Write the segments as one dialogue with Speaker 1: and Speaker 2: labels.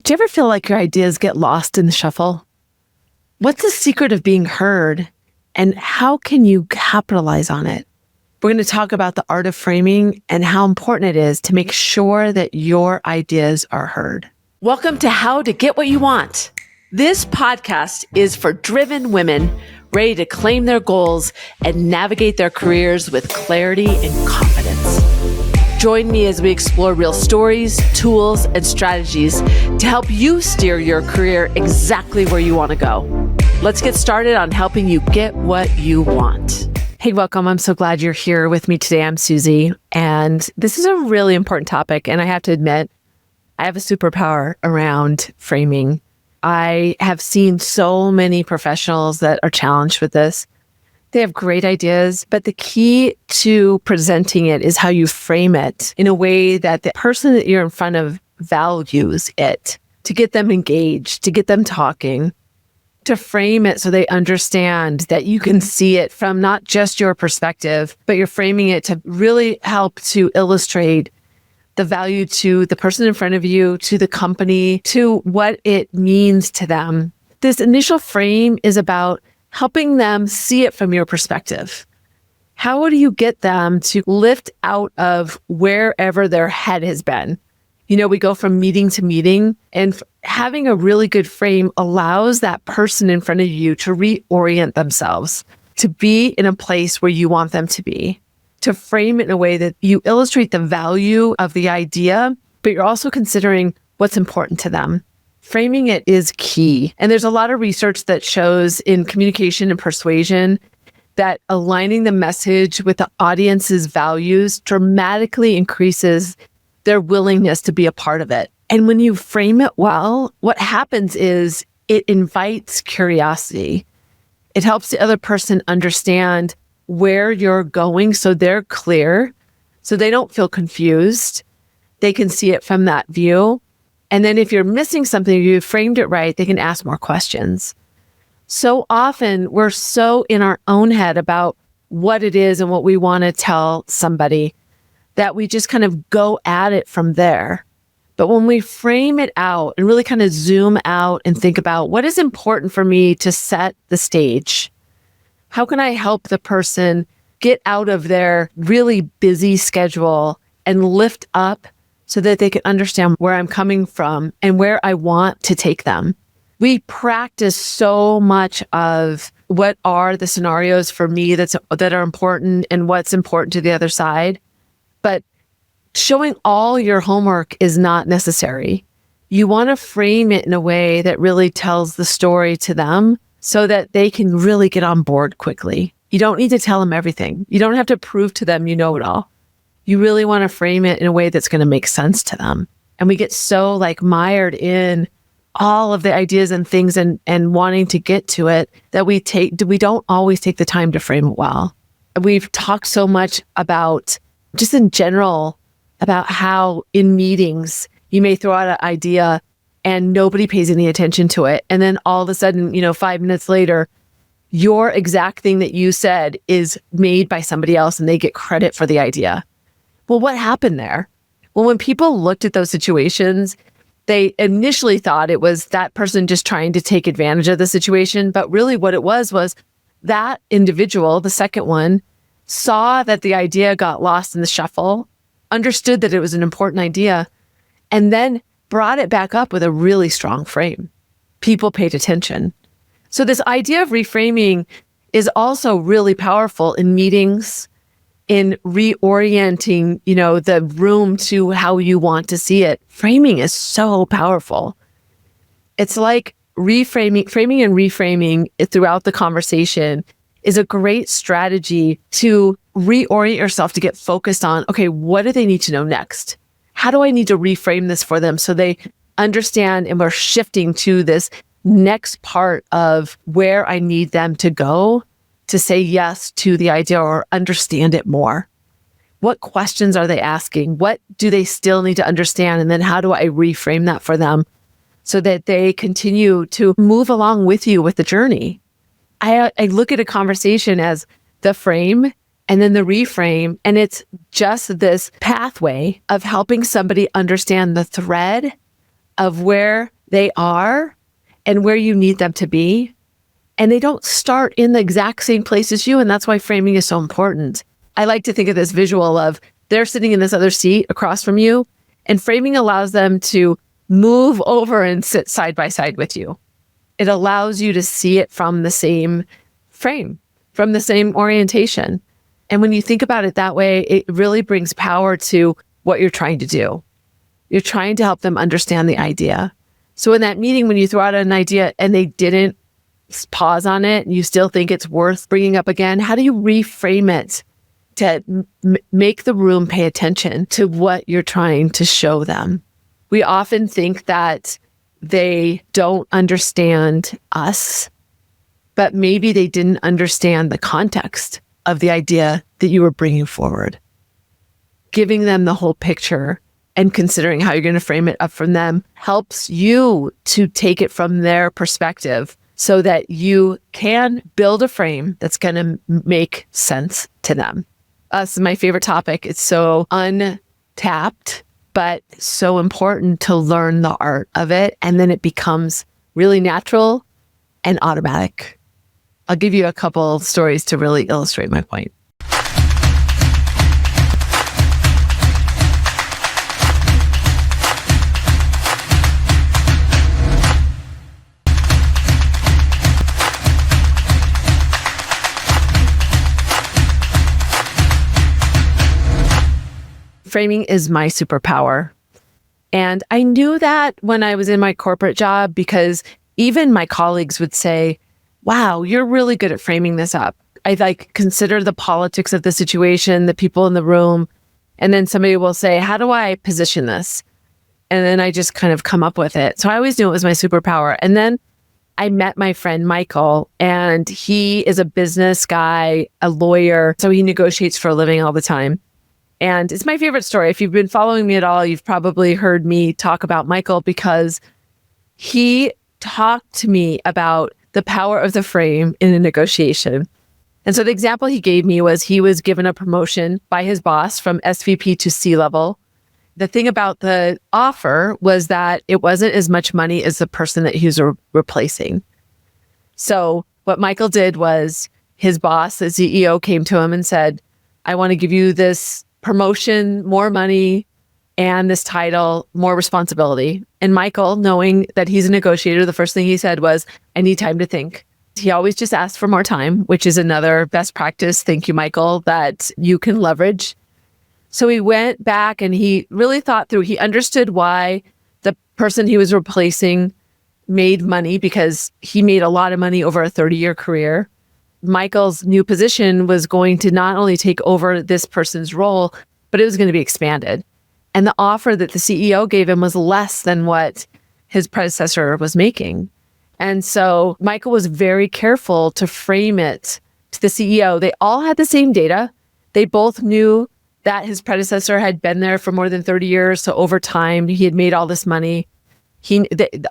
Speaker 1: Do you ever feel like your ideas get lost in the shuffle? What's the secret of being heard, and how can you capitalize on it? We're going to talk about the art of framing and how important it is to make sure that your ideas are heard. Welcome to How to Get What You Want. This podcast is for driven women ready to claim their goals and navigate their careers with clarity and confidence. Join me as we explore real stories, tools, and strategies to help you steer your career exactly where you want to go. Let's get started on helping you get what you want. Hey, welcome. I'm so glad you're here with me today. I'm Susie, and this is a really important topic. And I have to admit, I have a superpower around framing. I have seen so many professionals that are challenged with this. They have great ideas, but the key to presenting it is how you frame it in a way that the person that you're in front of values it, to get them engaged, to get them talking, to frame it so they understand that you can see it from not just your perspective, but you're framing it to really help to illustrate the value to the person in front of you, to the company, to what it means to them. This initial frame is about helping them see it from your perspective. How do you get them to lift out of wherever their head has been? You know, we go from meeting to meeting, and having a really good frame allows that person in front of you to reorient themselves, to be in a place where you want them to be, to frame it in a way that you illustrate the value of the idea, but you're also considering what's important to them. Framing it is key. And there's a lot of research that shows in communication and persuasion that aligning the message with the audience's values dramatically increases their willingness to be a part of it. And when you frame it well, what happens is it invites curiosity. It helps the other person understand where you're going so they're clear, so they don't feel confused. They can see it from that view. And then if you're missing something, you framed it right, they can ask more questions. So often we're so in our own head about what it is and what we want to tell somebody that we just kind of go at it from there. But when we frame it out and really kind of zoom out and think about what is important for me to set the stage, how can I help the person get out of their really busy schedule and lift up so that they can understand where I'm coming from and where I want to take them? We practice so much of what are the scenarios for me that are important and what's important to the other side. But showing all your homework is not necessary. You want to frame it in a way that really tells the story to them so that they can really get on board quickly. You don't need to tell them everything. You don't have to prove to them you know it all. You really want to frame it in a way that's going to make sense to them. And we get so mired in all of the ideas and things and wanting to get to it that we don't always take the time to frame it well. We've talked so much about, just in general, about how in meetings, you may throw out an idea and nobody pays any attention to it. And then all of a sudden, 5 minutes later, your exact thing that you said is made by somebody else and they get credit for the idea. Well, what happened there? Well, when people looked at those situations, they initially thought it was that person just trying to take advantage of the situation. But really what it was that individual, the second one, saw that the idea got lost in the shuffle, understood that it was an important idea, and then brought it back up with a really strong frame. People paid attention. So this idea of reframing is also really powerful in meetings, in reorienting, the room to how you want to see it. Framing is so powerful. It's like framing and reframing throughout the conversation is a great strategy to reorient yourself to get focused on, okay, what do they need to know next? How do I need to reframe this for them so they understand and we're shifting to this next part of where I need them to go to say yes to the idea or understand it more? What questions are they asking? What do they still need to understand? And then how do I reframe that for them so that they continue to move along with you with the journey? I look at a conversation as the frame and then the reframe, and it's just this pathway of helping somebody understand the thread of where they are and where you need them to be. And they don't start in the exact same place as you. And that's why framing is so important. I like to think of this visual of they're sitting in this other seat across from you, and framing allows them to move over and sit side by side with you. It allows you to see it from the same frame, from the same orientation. And when you think about it that way, it really brings power to what you're trying to do. You're trying to help them understand the idea. So in that meeting, when you throw out an idea and they didn't pause on it, and you still think it's worth bringing up again, how do you reframe it to make the room pay attention to what you're trying to show them? We often think that they don't understand us, but maybe they didn't understand the context of the idea that you were bringing forward. Giving them the whole picture and considering how you're going to frame it up from them helps you to take it from their perspective so that you can build a frame that's going to make sense to them. This is my favorite topic. It's so untapped, but so important to learn the art of it. And then it becomes really natural and automatic. I'll give you a couple stories to really illustrate my point. Framing is my superpower. And I knew that when I was in my corporate job, because even my colleagues would say, wow, you're really good at framing this up. I consider the politics of the situation, the people in the room. And then somebody will say, how do I position this? And then I just kind of come up with it. So I always knew it was my superpower. And then I met my friend Michael, and he is a business guy, a lawyer. So he negotiates for a living all the time. And it's my favorite story. If you've been following me at all, you've probably heard me talk about Michael, because he talked to me about the power of the frame in a negotiation. And so the example he gave me was he was given a promotion by his boss from SVP to C-level. The thing about the offer was that it wasn't as much money as the person that he was replacing. So what Michael did was his boss, the CEO, came to him and said, I want to give you this promotion, more money, and this title, more responsibility. And Michael, knowing that he's a negotiator, the first thing he said was, I need time to think. He always just asked for more time, which is another best practice. Thank you, Michael, that you can leverage. So he went back and he really thought through. He understood why the person he was replacing made money, because he made a lot of money over a 30-year career. Michael's new position was going to not only take over this person's role, but it was going to be expanded. And the offer that the CEO gave him was less than what his predecessor was making. And so Michael was very careful to frame it to the CEO. They all had the same data. They both knew that his predecessor had been there for more than 30 years. So over time, he had made all this money.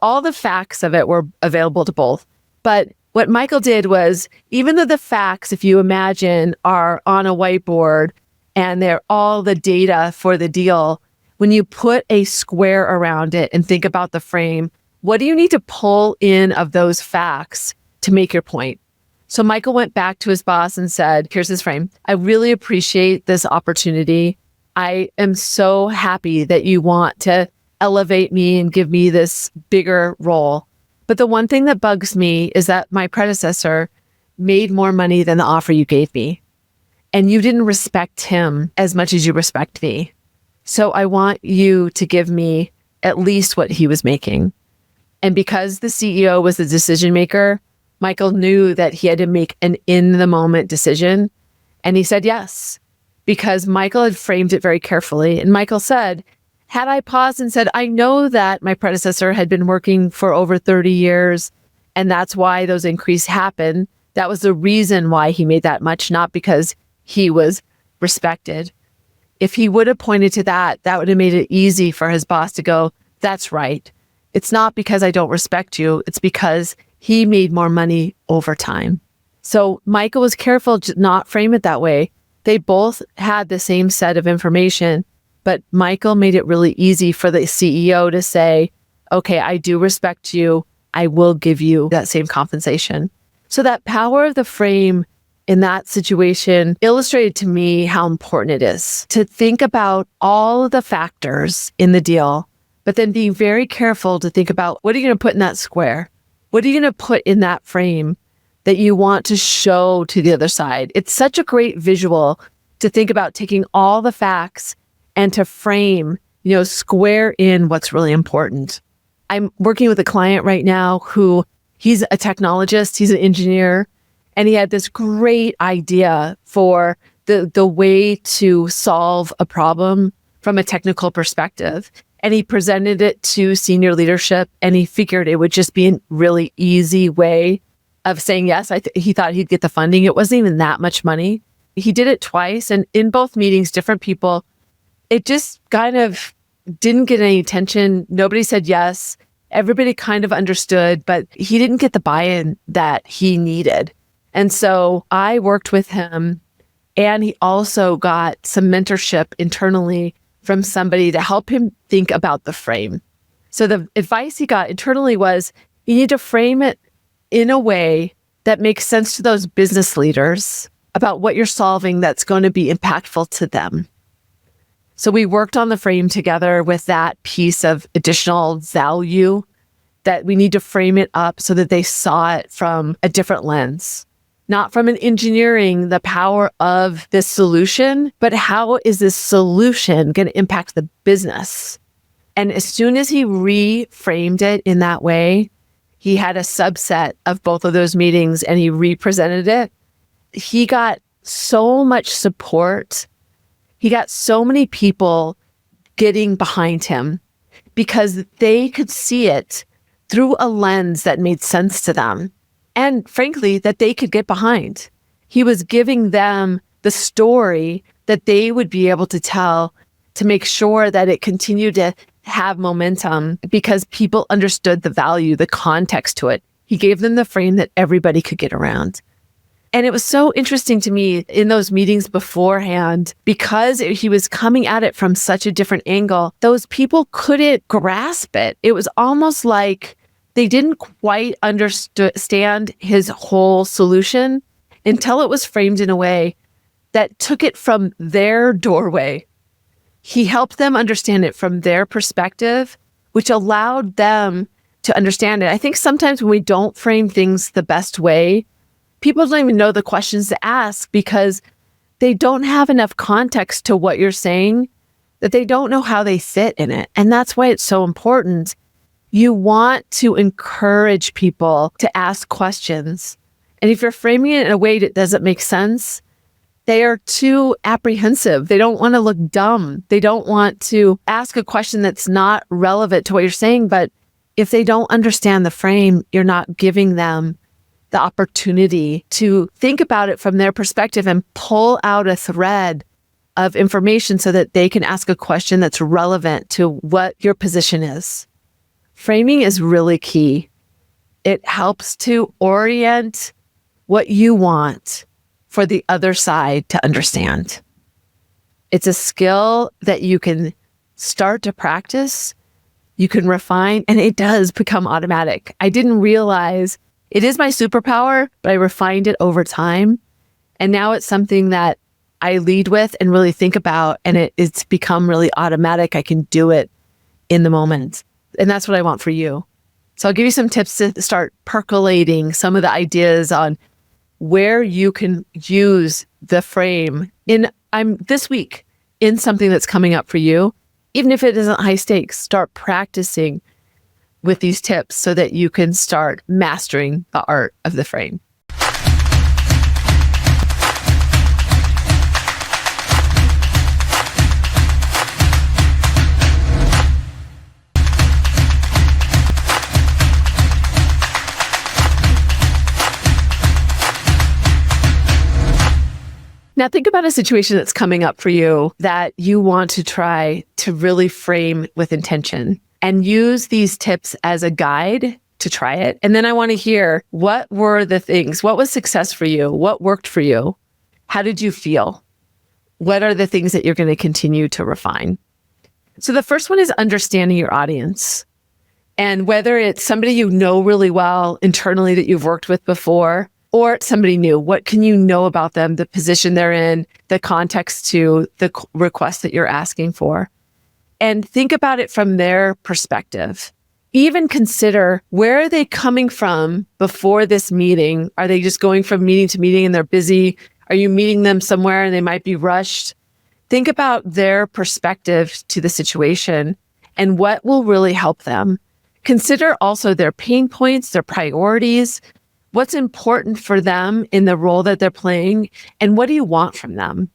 Speaker 1: All the facts of it were available to both. But what Michael did was, even though the facts, if you imagine, are on a whiteboard and they're all the data for the deal, when you put a square around it and think about the frame, what do you need to pull in of those facts to make your point? So Michael went back to his boss and said, here's his frame. I really appreciate this opportunity. I am so happy that you want to elevate me and give me this bigger role. But the one thing that bugs me is that my predecessor made more money than the offer you gave me. And you didn't respect him as much as you respect me. So I want you to give me at least what he was making. And because the CEO was the decision maker, Michael knew that he had to make an in-the-moment decision. And he said yes, because Michael had framed it very carefully. And Michael said, had I paused and said, I know that my predecessor had been working for over 30 years, and that's why those increases happened. That was the reason why he made that much, not because he was respected. If he would have pointed to that, that would have made it easy for his boss to go, that's right. It's not because I don't respect you. It's because he made more money over time. So Michael was careful to not frame it that way. They both had the same set of information, but Michael made it really easy for the CEO to say, okay, I do respect you. I will give you that same compensation. So that power of the frame in that situation illustrated to me how important it is to think about all of the factors in the deal, but then being very careful to think about, what are you going to put in that square? What are you going to put in that frame that you want to show to the other side? It's such a great visual to think about taking all the facts and to frame, square in what's really important. I'm working with a client right now who he's a technologist, he's an engineer, and he had this great idea for the way to solve a problem from a technical perspective. And he presented it to senior leadership, and he figured it would just be a really easy way of saying yes. He thought he'd get the funding. It wasn't even that much money. He did it twice, and in both meetings, different people, it just kind of didn't get any attention. Nobody said yes. Everybody kind of understood, but he didn't get the buy-in that he needed. And so I worked with him, and he also got some mentorship internally from somebody to help him think about the frame. So the advice he got internally was, you need to frame it in a way that makes sense to those business leaders about what you're solving that's going to be impactful to them. So we worked on the frame together with that piece of additional value, that we need to frame it up so that they saw it from a different lens, not from an engineering the power of this solution, but how is this solution going to impact the business? And as soon as he reframed it in that way, he had a subset of both of those meetings and he represented it. He got so much support. He got so many people getting behind him because they could see it through a lens that made sense to them. And frankly, that they could get behind. He was giving them the story that they would be able to tell to make sure that it continued to have momentum because people understood the value, the context to it. He gave them the frame that everybody could get around. And it was so interesting to me in those meetings beforehand, because he was coming at it from such a different angle, those people couldn't grasp it. It was almost like they didn't quite understand his whole solution until it was framed in a way that took it from their doorway. He helped them understand it from their perspective, which allowed them to understand it. I think sometimes when we don't frame things the best way, people don't even know the questions to ask because they don't have enough context to what you're saying, that they don't know how they fit in it. And that's why it's so important. You want to encourage people to ask questions. And if you're framing it in a way that doesn't make sense, they are too apprehensive. They don't want to look dumb. They don't want to ask a question that's not relevant to what you're saying. But if they don't understand the frame, you're not giving them the opportunity to think about it from their perspective and pull out a thread of information so that they can ask a question that's relevant to what your position is. Framing is really key. It helps to orient what you want for the other side to understand. It's a skill that you can start to practice, you can refine, and it does become automatic. I didn't realize it is my superpower, but I refined it over time. And now it's something that I lead with and really think about, and it's become really automatic. I can do it in the moment. And that's what I want for you. So I'll give you some tips to start percolating some of the ideas on where you can use the frame this week in something that's coming up for you. Even if it isn't high stakes, start practicing with these tips so that you can start mastering the art of the frame. Now think about a situation that's coming up for you that you want to try to really frame with intention, and use these tips as a guide to try it. And then I want to hear, what were the things? What was success for you? What worked for you? How did you feel? What are the things that you're going to continue to refine? So the first one is understanding your audience. And whether it's somebody you know really well internally that you've worked with before, or somebody new, what can you know about them, the position they're in, the context to the request that you're asking for? And think about it from their perspective. Even consider, where are they coming from before this meeting? Are they just going from meeting to meeting and they're busy? Are you meeting them somewhere and they might be rushed? Think about their perspective to the situation and what will really help them. Consider also their pain points, their priorities, what's important for them in the role that they're playing, and what do you want from them?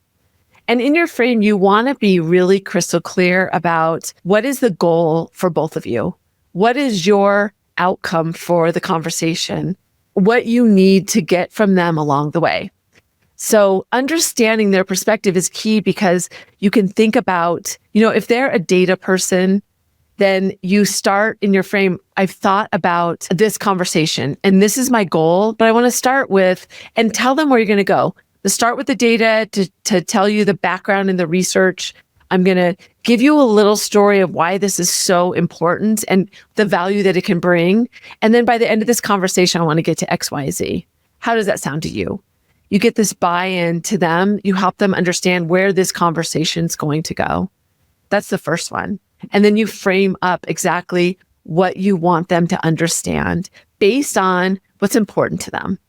Speaker 1: And in your frame, you want to be really crystal clear about what is the goal for both of you. What is your outcome for the conversation? What you need to get from them along the way. So understanding their perspective is key, because you can think about, if they're a data person, then you start in your frame, I've thought about this conversation and this is my goal, but I want to start with, and tell them where you're going to go. Start with the data to tell you the background and the research. I'm going to give you a little story of why this is so important and the value that it can bring. And then by the end of this conversation, I want to get to X, Y, Z. How does that sound to you? You get this buy-in to them. You help them understand where this conversation is going to go. That's the first one. And then you frame up exactly what you want them to understand based on what's important to them.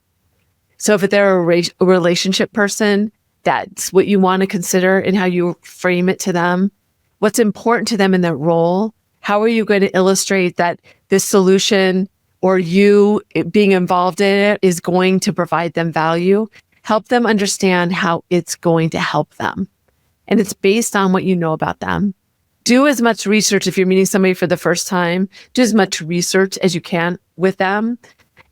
Speaker 1: So if they're a relationship person, that's what you want to consider in how you frame it to them. What's important to them in their role? How are you going to illustrate that this solution or you being involved in it is going to provide them value? Help them understand how it's going to help them. And it's based on what you know about them. Do as much research if you're meeting somebody for the first time. Do as much research as you can with them.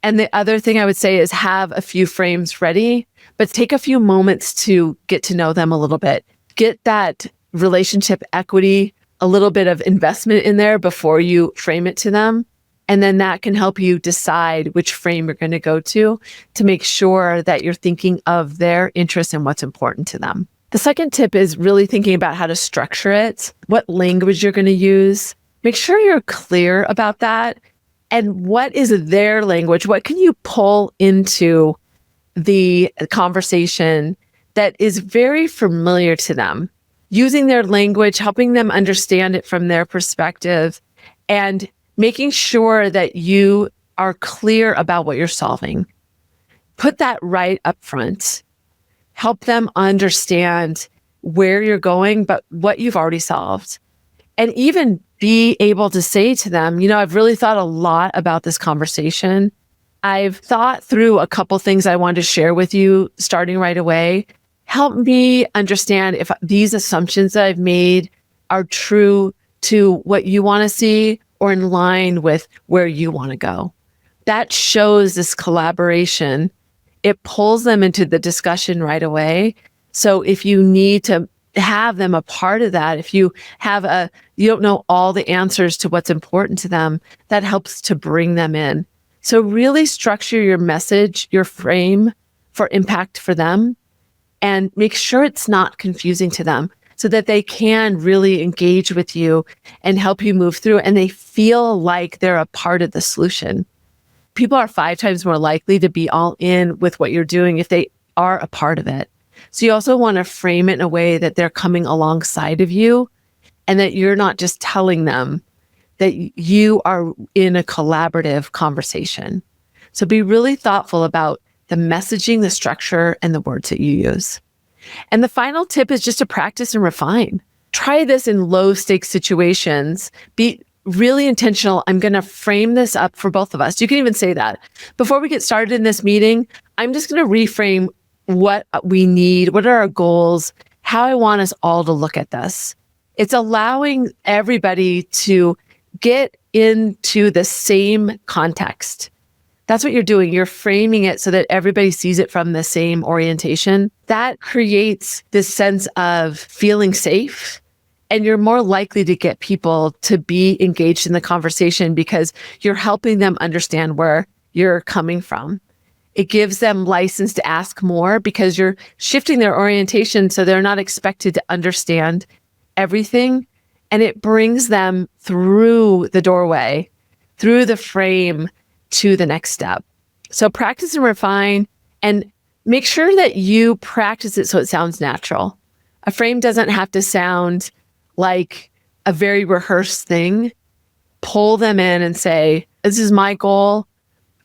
Speaker 1: And the other thing I would say is have a few frames ready, but take a few moments to get to know them a little bit. Get that relationship equity, a little bit of investment in there before you frame it to them. And then that can help you decide which frame you're going to go to make sure that you're thinking of their interests and what's important to them. The second tip is really thinking about how to structure it, what language you're going to use. Make sure you're clear about that. And what is their language? What can you pull into the conversation that is very familiar to them? Using their language, helping them understand it from their perspective, and making sure that you are clear about what you're solving. Put that right up front. Help them understand where you're going, but what you've already solved. And even be able to say to them, I've really thought a lot about this conversation. I've thought through a couple things I wanted to share with you starting right away. Help me understand if these assumptions that I've made are true to what you want to see or in line with where you want to go. That shows this collaboration. It pulls them into the discussion right away. So if you need to have them a part of that, if you don't know all the answers to what's important to them, that helps to bring them in. So really structure your message, your frame for impact for them, and make sure it's not confusing to them so that they can really engage with you and help you move through, and they feel like they're a part of the solution. People are 5 times more likely to be all in with what you're doing if they are a part of it. So you also want to frame it in a way that they're coming alongside of you and that you're not just telling them, that you are in a collaborative conversation. So be really thoughtful about the messaging, the structure, and the words that you use. And the final tip is just to practice and refine. Try this in low stakes situations. Be really intentional. I'm going to frame this up for both of us. You can even say that. Before we get started in this meeting, I'm just going to reframe what we need, what are our goals, how I want us all to look at this. It's allowing everybody to get into the same context. That's what you're doing. You're framing it so that everybody sees it from the same orientation. That creates this sense of feeling safe. And you're more likely to get people to be engaged in the conversation because you're helping them understand where you're coming from. It gives them license to ask more because you're shifting their orientation so they're not expected to understand everything. And it brings them through the doorway through the frame to the next step. So practice and refine, and make sure that you practice it so it sounds natural. A frame doesn't have to sound like a very rehearsed thing. Pull them in and say, this is my goal.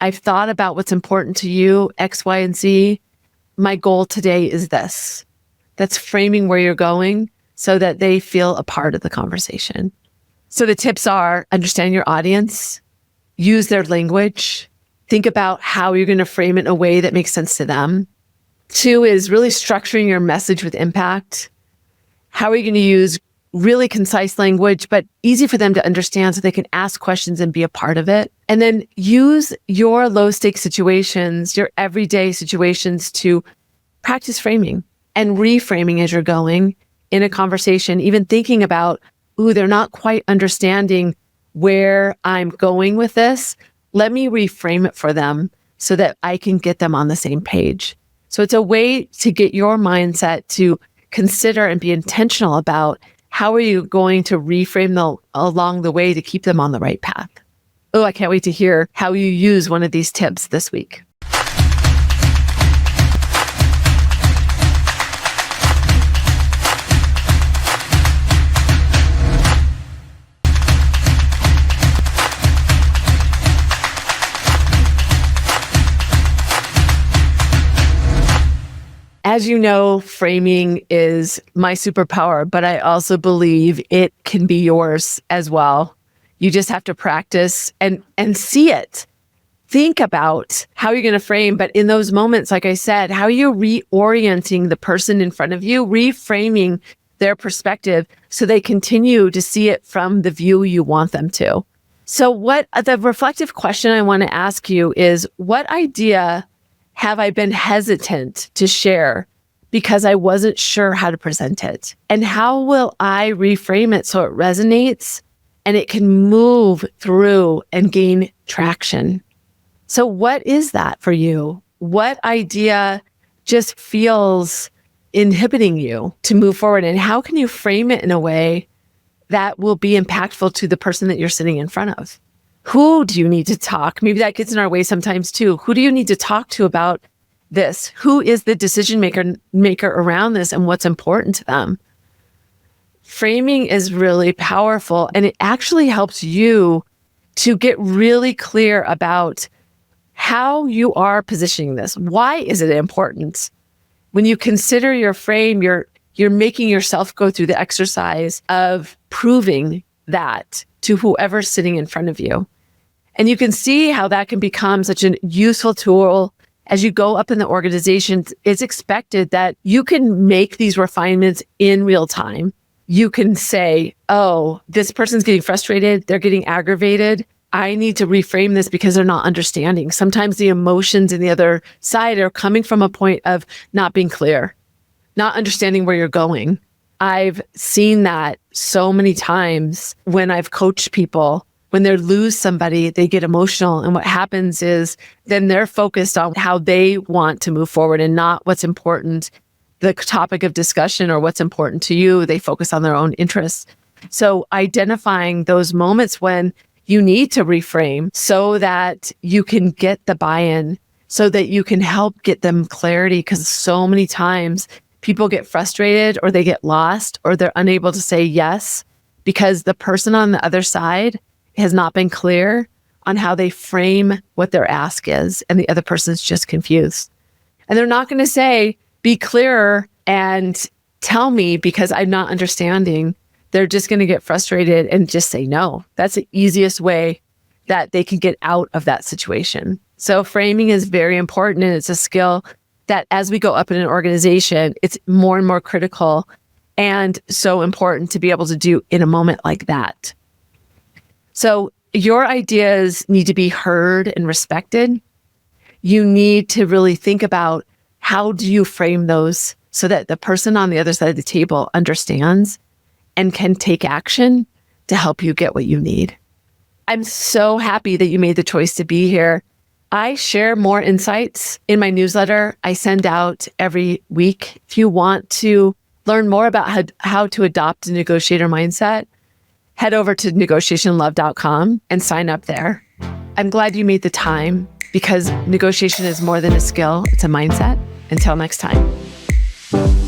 Speaker 1: I've thought about what's important to you, X, Y, and Z. My goal today is this. That's framing where you're going so that they feel a part of the conversation. So the tips are: understand your audience, use their language, think about how you're going to frame it in a way that makes sense to them. 2 is really structuring your message with impact. How are you going to use really concise language, but easy for them to understand so they can ask questions and be a part of it? And then use your low stakes situations, your everyday situations, to practice framing and reframing as you're going in a conversation, even thinking about, ooh, they're not quite understanding where I'm going with this. Let me reframe it for them so that I can get them on the same page. So it's a way to get your mindset to consider and be intentional about how are you going to reframe along the way to keep them on the right path. Oh, I can't wait to hear how you use one of these tips this week. As you know, framing is my superpower, but I also believe it can be yours as well. You just have to practice and see it. Think about how you're going to frame, but in those moments, like I said, how you're reorienting the person in front of you, reframing their perspective so they continue to see it from the view you want them to. So what the reflective question I want to ask you is, what idea have I been hesitant to share because I wasn't sure how to present it? And how will I reframe it so it resonates and it can move through and gain traction? So what is that for you? What idea just feels inhibiting you to move forward? And how can you frame it in a way that will be impactful to the person that you're sitting in front of? Who do you need to talk? Maybe that gets in our way sometimes too. Who do you need to talk to about this? Who is the decision maker around this, and what's important to them? Framing is really powerful, and it actually helps you to get really clear about how you are positioning this. Why is it important? When you consider your frame, you're making yourself go through the exercise of proving that to whoever's sitting in front of you. And you can see how that can become such a useful tool as you go up in the organization. It's expected that you can make these refinements in real time. You can say, oh, this person's getting frustrated. They're getting aggravated. I need to reframe this because they're not understanding. Sometimes the emotions in the other side are coming from a point of not being clear, not understanding where you're going. I've seen that so many times when I've coached people. When they lose somebody, they get emotional. And what happens is then they're focused on how they want to move forward and not what's important, the topic of discussion or what's important to you. They focus on their own interests. So identifying those moments when you need to reframe so that you can get the buy-in, so that you can help get them clarity, because so many times people get frustrated or they get lost or they're unable to say yes because the person on the other side has not been clear on how they frame what their ask is, and the other person's just confused. And they're not going to say, be clearer and tell me because I'm not understanding. They're just going to get frustrated and just say no. That's the easiest way that they can get out of that situation. So framing is very important, and it's a skill that as we go up in an organization, it's more and more critical and so important to be able to do in a moment like that. So your ideas need to be heard and respected. You need to really think about, how do you frame those so that the person on the other side of the table understands and can take action to help you get what you need. I'm so happy that you made the choice to be here. I share more insights in my newsletter I send out every week. If you want to learn more about how to adopt a negotiator mindset, head over to negotiationlove.com and sign up there. I'm glad you made the time because negotiation is more than a skill. It's a mindset. Until next time.